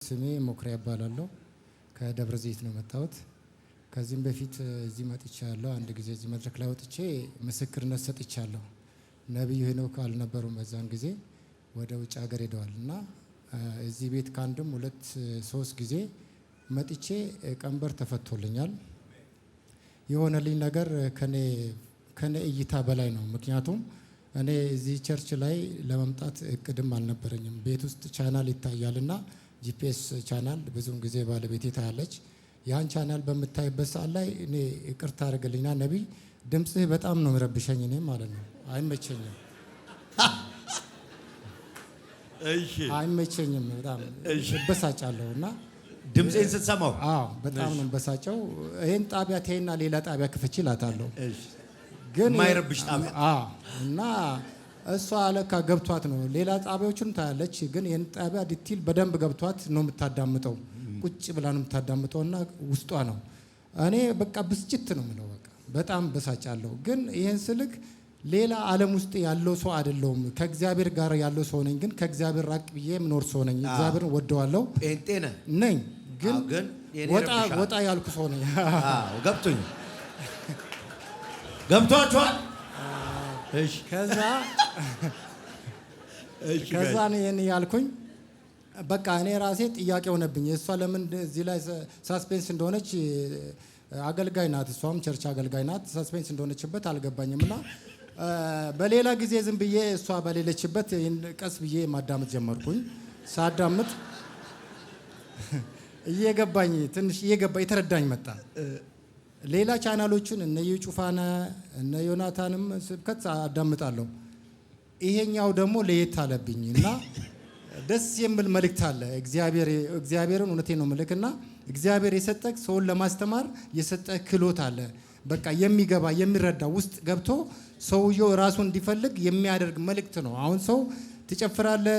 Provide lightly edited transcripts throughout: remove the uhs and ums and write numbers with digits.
ስሜ ሞክሪያ ይባላለሁ። ከደብረ ዘይት ነው መጣሁት። ከዚህም በፊት እዚህ መጥቻለሁ። አንድ ጊዜ እዚህ መድረክ ላይ ወጥቼ ምስክርነት ሰጥቻለሁ። ነብዩ ሄኖክ አልነበሩም በዛን ጊዜ ወደ ውጭ ሀገር ሄደዋል እና እዚህ ቤት ካንድም 2-3 ጊዜ መጥቼ ቀንበር ተፈቶልኛል። የሆነልኝ ነገር ከኔ እይታ በላይ ነው። ምክንያቱም እኔ እዚህ ቸርች ላይ ለመምጣት እቅድም አልነበረኝም። ቤት ውስጥ ቻናል ይታያልና ጂፒኤስ ቻናል ብዙውን ጊዜ ባለቤቴ ታያለች። ያን ቻናል በምታይበት ሰዓት ላይ እኔ ይቅርታ አድርግልኝና ነቢይ ድምጽህ በጣም ነው የሚረብሸኝ እኔ ማለት ነው። አይመቸኝም። እሺ አይመቸኝም በጣም እበሳጫለሁና ድምጼን ስትሰማው በጣም ነው በሳጨው። ይሄን ጣቢያ ተይና ሌላ ጣቢያ ክፈች ይላታለሁ። ግን ማይረብሽ ጣቢያ እና እሷ አለካ ገብቷት ነው። ሌላ ጣቢያዎችን ታያለች፣ ግን ይሄን ጣቢያ ዲቴል በደንብ ገብቷት ነው የምታዳምጠው። ቁጭ ብላ ነው የምታዳምጠውና ውስጧ ነው። እኔ በቃ ብስጭት ነው የምለው። በቃ በጣም በሳጫለሁ። ግን ይሄን ስልክ ሌላ ዓለም ውስጥ ያለው ሰው አይደለሁም። ከእግዚአብሔር ጋር ያለው ሰው ነኝ። ግን ከእግዚአብሔር ራቅ ብዬ የምኖር ሰው ነኝ። እግዚአብሔርን ወደዋለሁ ጴንጤ ነኝ። ግን ወጣ ያልኩ ሰው ነኝ። ገብቶኝ ገብቷችኋል? እሺ ከዛ ነው ይሄን ያልኩኝ። በቃ እኔ ራሴ ጥያቄ ሆነብኝ። እሷ ለምን እዚህ ላይ ሳስፔንስ እንደሆነች አገልጋይ ናት፣ እሷም ቸርች አገልጋይ ናት። ሳስፔንስ እንደሆነችበት አልገባኝምና በሌላ ጊዜ ዝም ብዬ እሷ በሌለችበት ቀስ ብዬ ማዳመጥ ጀመርኩኝ። ሳዳምጥ ትንሽ እየገባኝ የተረዳኝ መጣ። ሌላ ቻናሎችን እነ ዩጩፋና እነ ዮናታንም ስብከት አዳምጣለሁ። ይሄኛው ደግሞ ለየት አለብኝ እና ደስ የሚል መልእክት አለ። እግዚአብሔርን እውነቴን ነው መልእክና እግዚአብሔር የሰጠህ ሰውን ለማስተማር የሰጠህ ክህሎት አለ። በቃ የሚገባ የሚረዳ ውስጥ ገብቶ ሰውየው ራሱን እንዲፈልግ የሚያደርግ መልእክት ነው። አሁን ሰው ትጨፍራለህ፣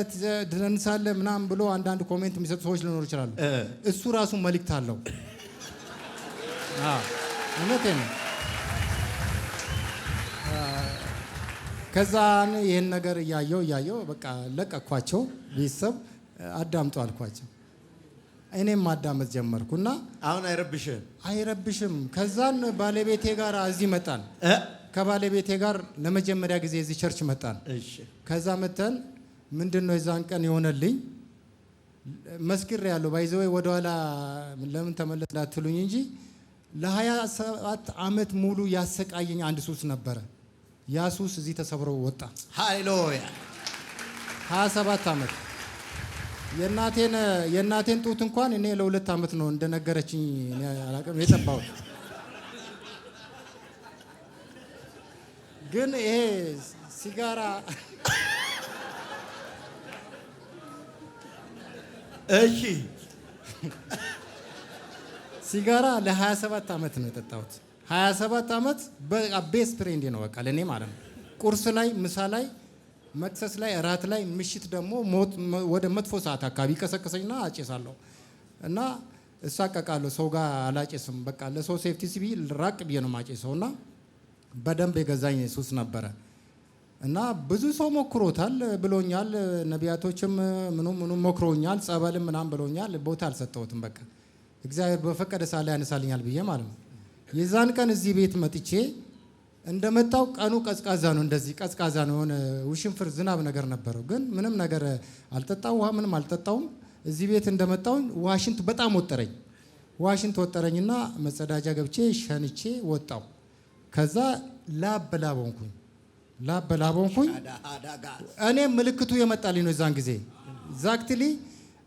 ትደንሳለህ ምናምን ብሎ አንዳንድ ኮሜንት የሚሰጡ ሰዎች ሊኖሩ ይችላሉ። እሱ ራሱ መልእክት አለው። እውነቴን ነው። ከዛ ይህን ነገር እያየው በቃ ለቀኳቸው። ቤተሰብ አዳምጡ አልኳቸው። እኔም ማዳመጥ ጀመርኩና አሁን አይረብሽም። ከዛን ባለቤቴ ጋር እዚህ መጣን። ከባለቤቴ ጋር ለመጀመሪያ ጊዜ እዚህ ቸርች መጣን። ከዛ መተን ምንድነው የዛን ቀን የሆነልኝ መስክር ያለው ባይዘው ወደኋላ ለምን ተመለስ እንዳትሉኝ እንጂ ለ27 ዓመት ሙሉ ያሰቃየኝ አንድ ሱስ ነበረ። ያ ሱስ እዚህ ተሰብሮ ወጣ። ሃሌሉያ! 27 ዓመት የእናቴን ጡት እንኳን እኔ ለ2 ዓመት ነው እንደነገረችኝ አላውቅም የጠባሁት። ግን ይሄ ሲጋራ ሲጋራ ለ27 ዓመት ነው የጠጣሁት። 27 ዓመት ቤስት ፍሬንድ ነው በቃ ለኔ ማለት ነው። ቁርስ ላይ፣ ምሳ ላይ፣ መክሰስ ላይ፣ እራት ላይ፣ ምሽት ደግሞ ወደ መጥፎ ሰዓት አካባቢ ቀሰቀሰኝና አጨሳለሁ እና እሳቀቃለሁ። ሰው ጋር አላጨስም። በቃ ለሰው ሴፍቲ ሲቪል ራቅ ብዬ ነው ማጨሰውና በደንብ የገዛኝ ሱስ ነበረ እና ብዙ ሰው ሞክሮታል ብሎኛል። ነቢያቶችም ምኑ ሞክሮኛል፣ ጸበልም ምናምን ብሎኛል። ቦታ አልሰጠሁትም። በቃ እግዚአብሔር በፈቀደ ሳለ ያነሳልኛል ብዬ ማለት ነው። የዛን ቀን እዚህ ቤት መጥቼ እንደመጣው ቀኑ ቀዝቃዛ ነው፣ እንደዚህ ቀዝቃዛ ነው። የሆነ ውሽንፍር ዝናብ ነገር ነበረው። ግን ምንም ነገር አልጠጣው፣ ውሃ ምንም አልጠጣውም። እዚህ ቤት እንደመጣው ዋሽንት በጣም ወጠረኝ። ዋሽንት ወጠረኝና መጸዳጃ ገብቼ ሸንቼ ወጣው። ከዛ ላብ በላብ ሆንኩኝ። እኔ ምልክቱ የመጣልኝ ነው የዛን ጊዜ ዛክትሊ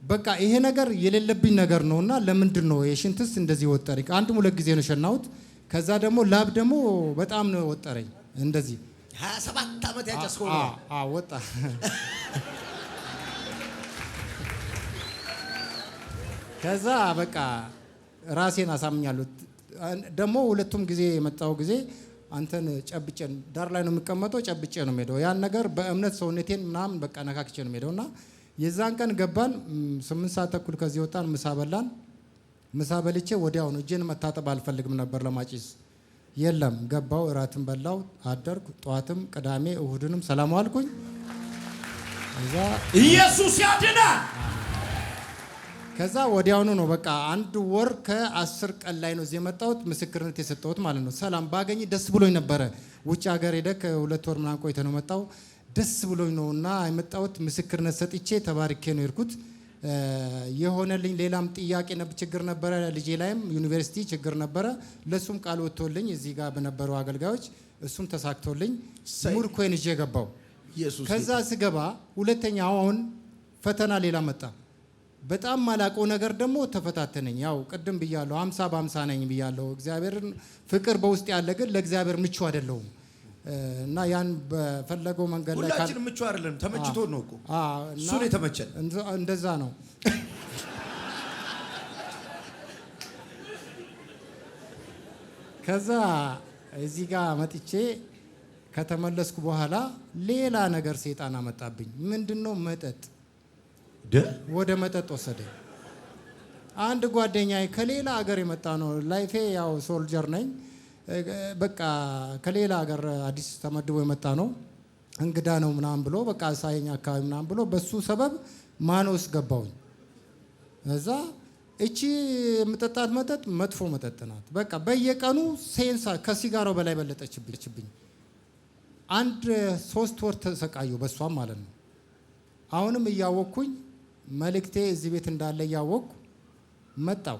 በቃ ይሄ ነገር የሌለብኝ ነገር ነውና ለምንድን ነው የሽንትስ እንደዚህ ወጠረኝ? አንድም 2 ጊዜ ነው ሸናሁት። ከዛ ደግሞ ላብ ደግሞ በጣም ነው ወጠረኝ። እንደዚህ 27 ዓመት ያጨስከው ነው? ወጣ። ከዛ በቃ ራሴን አሳምኛለሁ። ደግሞ 2ቱም ጊዜ የመጣው ጊዜ አንተን ጨብጬን ዳር ላይ ነው የሚቀመጠው፣ ጨብጬ ነው የምሄደው። ያን ነገር በእምነት ሰውነቴን ምናምን በቃ ነካክቼ ነው የምሄደውና የዛን ቀን ገባን። 8 ሰዓት ተኩል ከዚህ ወጣን። ምሳ በላን። ምሳ በልቼ ወዲያው ነው እጄን መታጠብ አልፈልግም ነበር ለማጭስ። የለም ገባው፣ እራትን በላው፣ አደርኩ። ጠዋትም ቅዳሜ እሁድንም ሰላም አልኩኝ። ኢየሱስ ያድናል። ከዛ ወዲያውኑ ነው በቃ 1 ወር ከ10 ቀን ላይ ነው እዚህ የመጣሁት ምስክርነት የሰጠሁት ማለት ነው። ሰላም ባገኝ ደስ ብሎኝ ነበረ። ውጭ ሀገር ሄደክ 2 ወር ምናምን ቆይተህ ነው መጣው። ደስ ብሎኝ ነውና የመጣሁት ምስክርነት ሰጥቼ ተባርኬ ነው የሄድኩት። የሆነልኝ ሌላም ጥያቄ ችግር ነበረ። ልጄ ላይም ዩኒቨርሲቲ ችግር ነበረ። ለሱም ቃል ወጥቶልኝ እዚህ ጋር በነበሩ አገልጋዮች እሱም ተሳክቶልኝ ሙርኮን ይዤ ገባው። ከዛ ስገባ ሁለተኛው አሁን ፈተና ሌላ መጣ። በጣም ማላቀው ነገር ደግሞ ተፈታተነኝ። ያው ቅድም ብያለሁ 50 በ50 ነኝ ብያለሁ። እግዚአብሔርን ፍቅር በውስጥ ያለ ግን ለእግዚአብሔር ምቹ አይደለሁም እና ያን በፈለገው መንገድ ላይ ሁላችንም ምቹ አይደለም። ተመችቶ ነው እኮ እሱ ነው የተመቸን። እንደዛ ነው። ከዛ እዚህ ጋር መጥቼ ከተመለስኩ በኋላ ሌላ ነገር ሰይጣን አመጣብኝ። ምንድነው? መጠጥ ወደ መጠጥ ወሰደ። አንድ ጓደኛዬ ከሌላ ሀገር የመጣ ነው። ላይፌ ያው ሶልጀር ነኝ። በቃ ከሌላ ሀገር አዲስ ተመድቦ የመጣ ነው። እንግዳ ነው ምናምን ብሎ በቃ ሳይኛ አካባቢ ምናምን ብሎ በሱ ሰበብ ማኖስ ገባውኝ። እዛ እቺ የምጠጣት መጠጥ መጥፎ መጠጥ ናት። በቃ በየቀኑ ሴንሳ ከሲጋራው በላይ በለጠችብኝ። 3 ወር ተሰቃየሁ በሷም ማለት ነው። አሁንም እያወቅኩኝ መልእክቴ እዚህ ቤት እንዳለ እያወቅኩ መጣው።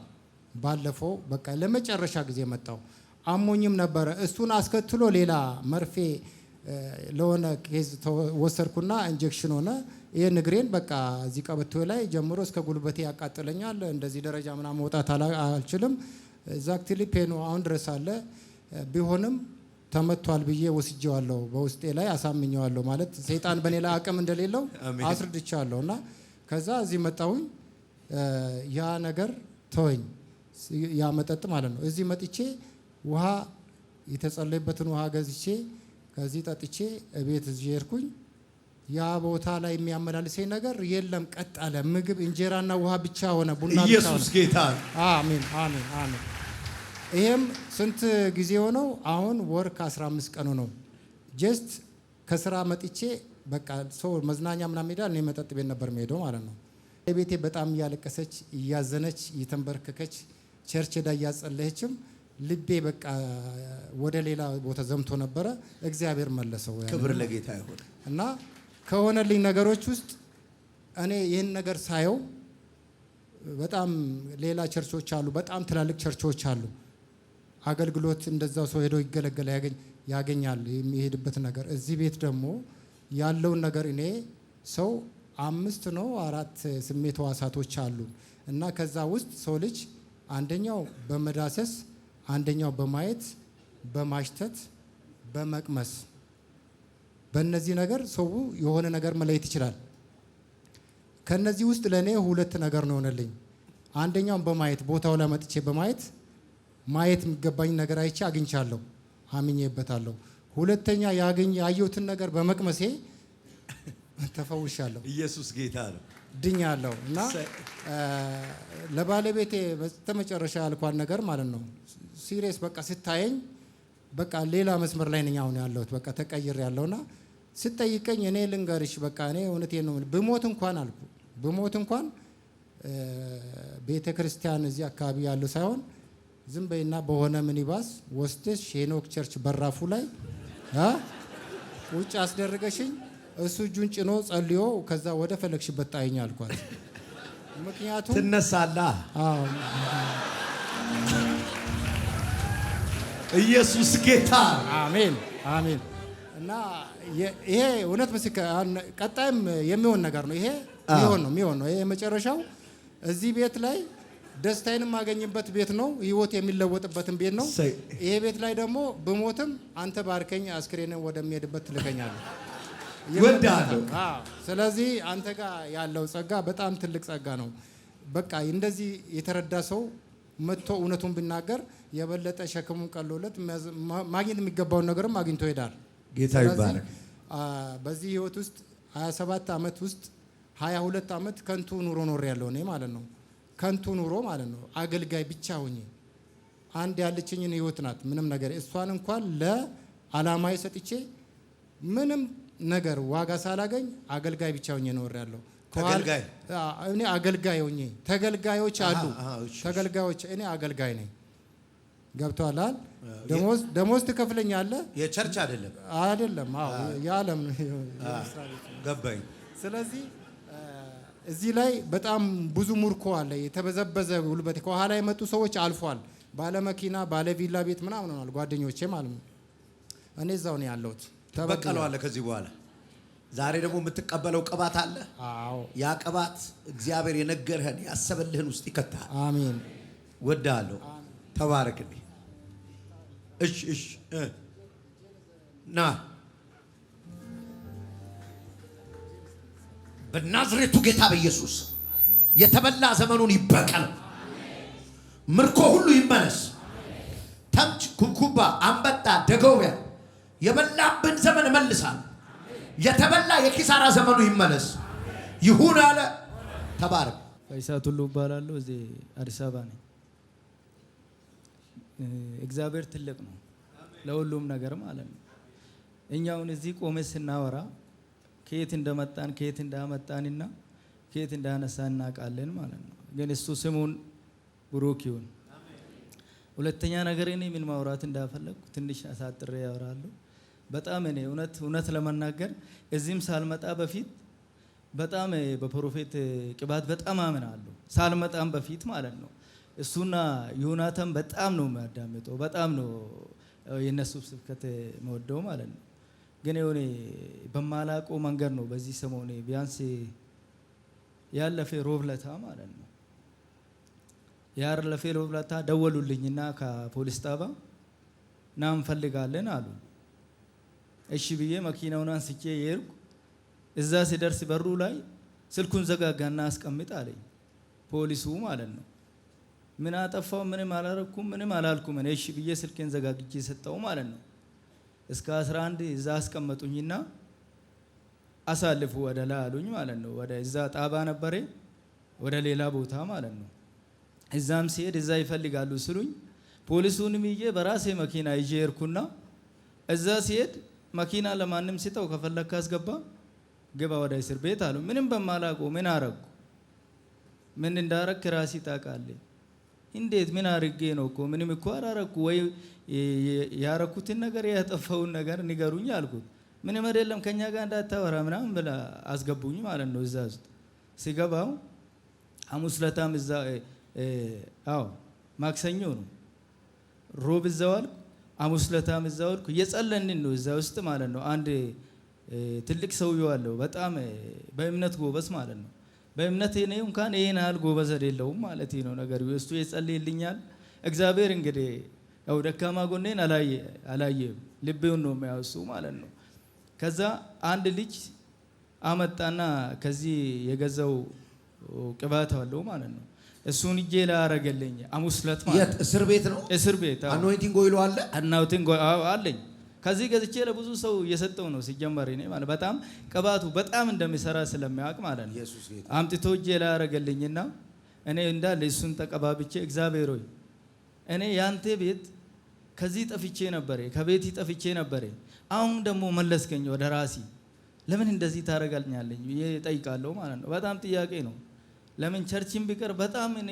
ባለፈው በቃ ለመጨረሻ ጊዜ መጣው። አሞኝም ነበረ። እሱን አስከትሎ ሌላ መርፌ ለሆነ ኬዝ ወሰድኩና ኢንጀክሽን ሆነ። ይሄ ንግሬን በቃ እዚህ ቀበቶ ላይ ጀምሮ እስከ ጉልበቴ ያቃጥለኛል። እንደዚህ ደረጃ ምናምን መውጣት አልችልም። ኤግዛክትሊ ፔኑ አሁን ድረስ አለ። ቢሆንም ተመቷል ብዬ ወስጄዋለሁ። በውስጤ ላይ አሳምኘዋለሁ። ማለት ሰይጣን በኔ ላይ አቅም እንደሌለው አስረድቻለሁ። እና ከዛ እዚህ መጣሁኝ። ያ ነገር ተወኝ፣ ያ መጠጥ ማለት ነው። እዚህ መጥቼ ውሃ የተጸለየበትን ውሃ ገዝቼ ከዚህ ጠጥቼ እቤት እዚህ ሄድኩኝ። ያ ቦታ ላይ የሚያመላልሰኝ ነገር የለም። ቀጥ አለ። ምግብ እንጀራና ውሃ ብቻ ሆነ። ቡና ብቻ ሆነ። ኢየሱስ ጌታ። አሜን አሜን አሜን። ይሄም ስንት ጊዜ ሆነው? አሁን ወር ከ15 ቀኑ ነው። ጀስት ከስራ መጥቼ በቃ ሰው መዝናኛ ምናምን ሄዳል። እኔ መጠጥ ቤት ነበር የምሄደው ማለት ነው። ቤቴ በጣም እያለቀሰች እያዘነች እየተንበረከከች ቸርች ሄዳ እያጸለየችም ልቤ በቃ ወደ ሌላ ቦታ ዘምቶ ነበረ። እግዚአብሔር መለሰው። ክብር ለጌታ ይሁን። እና ከሆነልኝ ነገሮች ውስጥ እኔ ይህን ነገር ሳየው በጣም ሌላ ቸርቾች አሉ፣ በጣም ትላልቅ ቸርቾች አሉ። አገልግሎት እንደዛው ሰው ሄዶ ይገለገለ ያገኛል የሚሄድበት ነገር። እዚህ ቤት ደግሞ ያለውን ነገር እኔ ሰው 5 ነው 4 ስሜት ሕዋሳቶች አሉ እና ከዛ ውስጥ ሰው ልጅ አንደኛው በመዳሰስ፣ አንደኛው በማየት፣ በማሽተት፣ በመቅመስ፣ በእነዚህ ነገር ሰው የሆነ ነገር መለየት ይችላል። ከነዚህ ውስጥ ለኔ 2 ነገር ነው ሆነልኝ። አንደኛው በማየት ቦታው ላይ መጥቼ በማየት ማየት የሚገባኝ ነገር አይቼ አግኝቻለሁ፣ አምኜበታለሁ። ሁለተኛ ያየሁትን ነገር በመቅመሴ ተፈውሻለሁ። ኢየሱስ ጌታ ነው። ድኛለሁ። እና ለባለቤቴ በስተመጨረሻ ያልኳት ነገር ማለት ነው ሲሪየስ በቃ ስታየኝ በቃ ሌላ መስመር ላይ ነኝ አሁን ያለሁት። በቃ ተቀይር ያለውና ስጠይቀኝ እኔ ልንገርሽ በቃ እኔ እውነቴን ነው ብሞት እንኳን አልኩ ብሞት እንኳን ቤተ ክርስቲያን እዚህ አካባቢ ያለው ሳይሆን ዝም በይና በሆነ ሚኒባስ ወስደሽ ሄኖክ ቸርች በራፉ ላይ ቁጭ አስደርገሽኝ እሱ እጁን ጭኖ ጸልዮ ከዛ ወደ ፈለግሽበት ጣይኝ አልኳት። ምክንያቱም ትነሳለህ። ኢየሱስ ጌታ። አሜን አሜን። እና ይሄ እውነት ምስክር ቀጣይም የሚሆን ነገር ነው። ይሄ የሚሆን ነው። ይሄ የመጨረሻው እዚህ ቤት ላይ ደስታዬን የማገኝበት ቤት ነው። ህይወት የሚለወጥበትን ቤት ነው። ይሄ ቤት ላይ ደግሞ ብሞትም አንተ ባርከኝ አስክሬንን ወደሚሄድበት ትልከኛለህ። ወዳለሁ። ስለዚህ አንተ ጋር ያለው ጸጋ በጣም ትልቅ ጸጋ ነው። በቃ እንደዚህ የተረዳ ሰው መጥቶ እውነቱን ቢናገር የበለጠ ሸክሙን ቀሎለት ማግኘት የሚገባውን ነገርም አግኝቶ ይሄዳል። ጌታ ይባረክ። በዚህ ህይወት ውስጥ 27 ዓመት ውስጥ 22 ዓመት ከንቱ ኑሮ ኖር ያለው እኔ ማለት ነው። ከንቱ ኑሮ ማለት ነው። አገልጋይ ብቻ ሆኜ አንድ ያለችኝን ህይወት ናት። ምንም ነገር እሷን እንኳን ለዓላማዬ ሰጥቼ ምንም ነገር ዋጋ ሳላገኝ አገልጋይ ብቻ ሆኜ ኖር ያለው። ተገልጋይ እኔ አገልጋይ ሆኜ ተገልጋዮች አሉ። ተገልጋዮች እኔ አገልጋይ ነኝ። ገብቶሃል? ደሞዝ ትከፍለኛለህ። የቸርች አይደለም። አዎ የዓለም ገባኝ። ስለዚህ እዚህ ላይ በጣም ብዙ ሙርኮ አለ። የተበዘበዘ ጉልበት ከኋላ የመጡ ሰዎች አልፏል። ባለመኪና ባለቪላ ቤት ምናምን ሆኗል። ጓደኞቼ ማለት ነው። እኔ እዛው ነው ያለሁት። ተበቀለዋለህ ከዚህ በኋላ። ዛሬ ደግሞ የምትቀበለው ቅባት አለ። አዎ ያ ቅባት እግዚአብሔር የነገርህን ያሰበልህን ውስጥ ይከታል። አሜን። ወዳለሁ። ተባረክልኝ። እሺ ና በናዝሬቱ ጌታ በኢየሱስ የተበላ ዘመኑን ይበቀል። ምርኮ ሁሉ ይመለስ። ተምች፣ ኩብኩባ፣ አንበጣ፣ ደጎቢያ የበላብን ዘመን መልሳል። የተበላ የኪሳራ ዘመኑ ይመለስ። ይሁን አለ። ተባረክ። ፈይሳት ሁሉ እባላለሁ። እዚህ አዲስ አበባ ነኝ። እግዚአብሔር ትልቅ ነው ለሁሉም ነገር ማለት ነው። እኛውን እዚህ ቆመ ስናወራ ከየት እንደመጣን ከየት እንዳመጣንና ከየት እንዳነሳን እናውቃለን ማለት ነው። ግን እሱ ስሙን ብሩክ ይሁን። ሁለተኛ ነገር እኔ ምን ማውራት እንዳፈለግኩ ትንሽ አሳጥሬ ያወራለሁ። በጣም እኔ እውነት ለመናገር እዚህም ሳልመጣ በፊት በጣም በፕሮፌት ቅባት በጣም አምናለሁ። ሳልመጣም በፊት ማለት ነው። እሱና ዮናታን በጣም ነው የሚያዳምጠው። በጣም ነው የነሱ ስብከት መወደው ማለት ነው። ግን የሆነ በማላውቀው መንገድ ነው በዚህ ሰሞን ቢያንስ ያለፈ ሮብለታ ማለት ነው ያለፈ ሮብለታ ደወሉልኝና ከፖሊስ ጣባ ና እንፈልጋለን አሉ። እሺ ብዬ መኪናውን አንስቼ የሄድኩ እዛ ሲደርስ በሩ ላይ ስልኩን ዘጋጋና አስቀምጥ አለኝ ፖሊሱ ማለት ነው። ምን አጠፋው? ምንም አላረኩም፣ ምንም አላልኩም። እሺ ብዬ ስልኬን ዘጋግቼ ሰጠው ማለት ነው። እስከ 11 እዛ አስቀመጡኝና አሳልፉ ወደ ላይ አሉኝ ማለት ነው። ወደ እዛ ጣባ ነበረ ወደ ሌላ ቦታ ማለት ነው። እዛም ሲሄድ እዛ ይፈልጋሉ ስሉኝ ፖሊሱንም ይዤ በራሴ መኪና ይዤ ሄድኩና እዛ ሲሄድ መኪና ለማንም ሲጠው ከፈለክ አስገባ ግባ ወደ እስር ቤት አሉ። ምንም በማላውቀው ምን አረኩ? ምን እንዳረክ ራሴ ታውቃለህ። እንዴት ምን አርጌ ነው እኮ ምንም እኮ አላረኩ። ወይ ያረኩትን ነገር ያጠፋውን ነገር ንገሩኝ አልኩት። ምንም አይደለም ከኛ ጋር እንዳታወራ ምናምን ብላ አስገቡኝ ማለት ነው። እዛ ውስጥ ሲገባው ሐሙስ ዕለታም እዛ ማክሰኞ ነው ሮብ እዛው አልኩ። ሐሙስ ዕለታም እዛው አልኩ። እየጸለንን ነው እዛ ውስጥ ማለት ነው። አንድ ትልቅ ሰውዬው አለው በጣም በእምነት ጎበዝ ማለት ነው። በእምነት እኔ እንኳን ይሄን ያህል ጎበዝ አይደለሁም ማለት ነው። ነገር እሱ ይጸልይልኛል። እግዚአብሔር እንግዲህ ያው ደካማ ጎኔን አላየም ልቤውን ነው የሚያወሱ ማለት ነው። ከዛ አንድ ልጅ አመጣና ከዚህ የገዛው ቅባት አለው ማለት ነው። እሱን እጄ ላይ አረገልኝ ሐሙስ ዕለት ማለት የት እስር ቤት ነው? እስር ቤት አኖይንቲንግ ኦይል አለ። አኖይንቲንግ አለኝ። ከዚህ ገዝቼ ለብዙ ሰው እየሰጠው ነው ሲጀመር እኔ ማለት በጣም ቅባቱ በጣም እንደሚሰራ ስለሚያውቅ ማለት ነው። አምጥቶ እጄ ላይ አረገልኝና እኔ እንዳለ እሱን ተቀባብቼ እግዚአብሔር ሆይ እኔ ያንተ ቤት ከዚህ ጠፍቼ ነበር፣ ከቤት ጠፍቼ ነበር። አሁን ደግሞ መለስከኝ ወደ ራሴ። ለምን እንደዚህ ታረጋልኛለኝ ብዬ እጠይቃለሁ ማለት ነው። በጣም ጥያቄ ነው። ለምን ቸርችን ቢቀር በጣም እኔ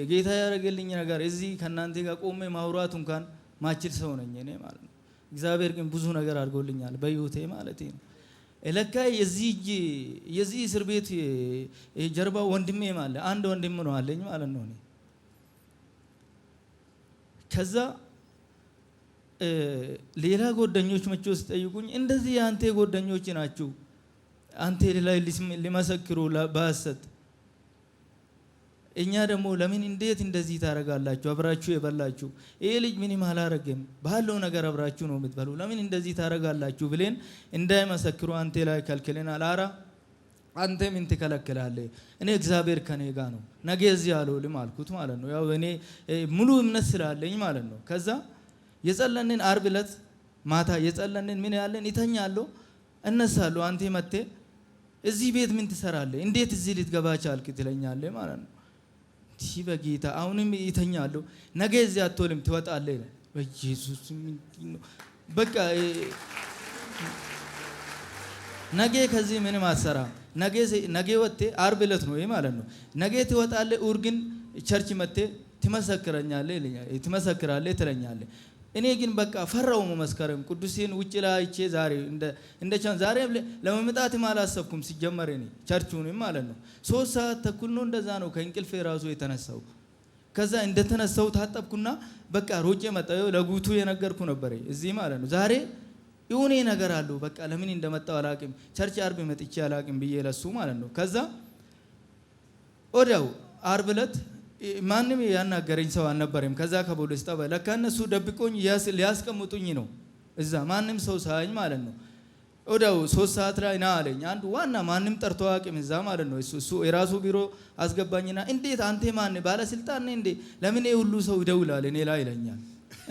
ጌታ ያደረገልኝ ነገር እዚህ ከናንተ ጋር ቆሜ ማውራት እንኳን ማችል ሰው ነኝ እኔ ማለት ነው። እግዚአብሔር ግን ብዙ ነገር አድርጎልኛል በህይወቴ ማለት ነው። ለካ የዚህ እስር ቤት ጀርባ ወንድሜ ማለት አንድ ወንድም ነው አለኝ ማለት ነው። ከዛ ሌላ ጓደኞች መጥተው ሲጠይቁኝ እንደዚህ አንተ ጓደኞች ናችሁ አንተ ላይ ሊመሰክሩ በሐሰት እኛ ደግሞ ለምን እንዴት እንደዚህ ታረጋላችሁ? አብራችሁ የበላችሁ ይሄ ልጅ ምንም አላረገም ባለው ነገር አብራችሁ ነው የምትበሉ፣ ለምን እንደዚህ ታረጋላችሁ ብለን እንዳይመሰክሩ አንተ ላይ ከልክለናል። አራ አንተ ምን ትከለክላለህ? እኔ እግዚአብሔር ከኔ ጋር ነው ነገ እዚህ አልውልም አልኩት ማለት ነው። ያው እኔ ሙሉ እምነት ስላለኝ ማለት ነው። ከዛ የጸለንን ዓርብ ዕለት ማታ የጸለንን ምን ያለን ይተኛለሁ እነሳለሁ። አንተ መጥቴ እዚህ ቤት ምን ትሰራለህ? እንዴት እዚህ ልትገባ ቻልክ ትለኛለህ ማለት ነው። ቲ በጌታ አሁንም ይተኛለሁ። ነገ እዚህ አትወልም ትወጣለህ። በኢየሱስ በቃ ነገ ከዚህ ምንም አትሰራም። ነገ ወጥቴ አርብ ዕለት ነው ይሄ ማለት ነው። ነገ ትወጣለህ፣ እሑድ ግን ቸርች መጥተህ ትመሰክራለህ ትለኛለህ። እኔ ግን በቃ ፈራው መመስከርም ቅዱሴን ውጭ ላይ አይቼ ዛሬ ዛሬ ለመምጣትም አላሰብኩም ሲጀመር እኔ ቸርቹንም ማለት ነው። 3 ሰዓት ተኩል ነው እንደዛ ነው ከእንቅልፌ ራሱ የተነሳው። ከዛ እንደተነሳው ታጠብኩና በቃ ሮጬ መጣሁ። ለጉቱ የነገርኩ ነበር እዚህ ማለት ነው። ዛሬ የሆነ ነገር አለው በቃ ለምን እንደመጣው አላቅም፣ ቸርች አርብ መጥቼ አላቅም ብዬ ለሱ ማለት ነው። ከዛ ወዲያው አርብ ዕለት ማንም ያናገረኝ ሰው አልነበረም። ከዛ ከፖሊስ ጣቢያ ለካ እነሱ ደብቆኝ ሊያስቀምጡኝ ነው እዛ ማንም ሰው ሳይኝ ማለት ነው። ወዲያው 3 ሰዓት ላይ ና አለኝ አንዱ ዋና ማንም ጠርቶ አቅም እዛ ማለት ነው። እሱ የራሱ ቢሮ አስገባኝና እንዴት አንተ ማን ባለስልጣን ነህ እንዴ ለምን ሁሉ ሰው ይደውላል እኔ ላይ ይለኛል።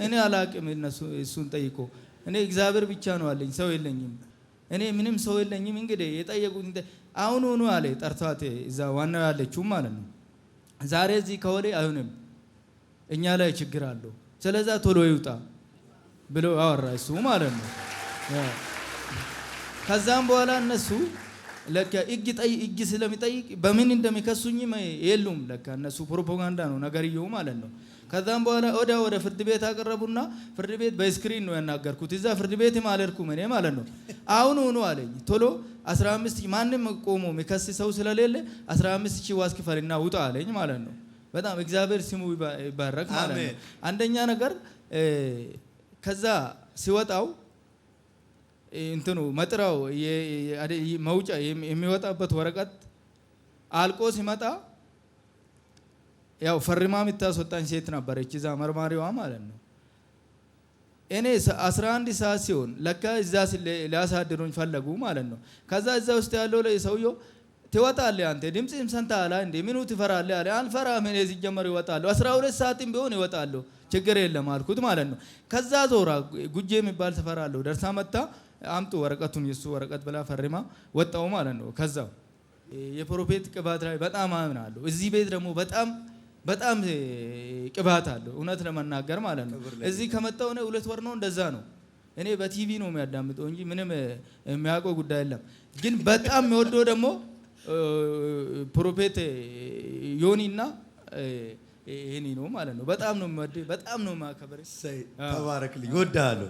እኔ አላቅም እሱን ጠይቆ እኔ እግዚአብሔር ብቻ ነው አለኝ፣ ሰው የለኝም፣ እኔ ምንም ሰው የለኝም። እንግዲህ የጠየቁኝ አሁን አለ ጠርቷት እዛ ዋናው ያለችው ማለት ነው። ዛሬ እዚህ ከወዴ አይሆንም እኛ ላይ ችግር አለው፣ ስለዛ ቶሎ ይውጣ ብሎ አወራ እሱ ማለት ነው። ከዛም በኋላ እነሱ ለካ እጅ ስለሚጠይቅ በምን እንደሚከሱኝ የሉም። ለካ እነሱ ፕሮፓጋንዳ ነው ነገርየው ማለት ነው። ከዛም በኋላ ወደ ፍርድ ቤት አቀረቡና ፍርድ ቤት በስክሪን ነው ያናገርኩት። እዛ ፍርድ ቤት አልሄድኩም እኔ ማለት ነው። አሁን አለኝ ቶሎ 15 ማንም ቆሞ የሚከስ ሰው ስለሌለ 15 ዋስ ክፈልና ውጣ አለኝ ማለት ነው። በጣም እግዚአብሔር ስሙ ይባረክ ማለት ነው። አንደኛ ነገር ከዛ ሲወጣው እንትኑ መጥራው መውጫ የሚወጣበት ወረቀት አልቆ ሲመጣ ያው ፈርማ የምታስወጣኝ ሴት ነበረች እዛ መርማሪዋ ማለት ነው። እኔ 11 ሰዓት ሲሆን ለካ እዛ ሊያሳድሩኝ ፈለጉ ማለት ነው። ከዛ እዛ ውስጥ ያለው ሰውየው ትወጣለህ አንተ ድምጽም ሰምተሃል እንዴ ምኑ ትፈራለህ አለ። አልፈራም እኔ ሲጀመር ይወጣለሁ 12 ሰዓትም ቢሆን ይወጣለሁ ችግር የለም አልኩት ማለት ነው። ከዛ ዞራ ጉጄ የሚባል ተፈራለሁ ደርሳ መጣ አምጡ ወረቀቱን የሱ ወረቀት ብላ ፈርማ ወጣው ማለት ነው። ከዛ የፕሮፌት ቅባት ላይ በጣም አምናለሁ። እዚህ ቤት ደግሞ በጣም ቅባት አለው እውነት ለመናገር ማለት ነው። እዚህ ከመጣው ነው 2 ወር ነው እንደዛ ነው። እኔ በቲቪ ነው የሚያዳምጠው እንጂ ምንም የሚያውቀው ጉዳይ የለም። ግን በጣም የሚወደው ደግሞ ፕሮፌት ዮኒና ይሄኒ ነው ማለት ነው። በጣም ነው የሚወደው፣ በጣም ነው ማከበረ። ተባረክልኝ፣ እወድሃለሁ።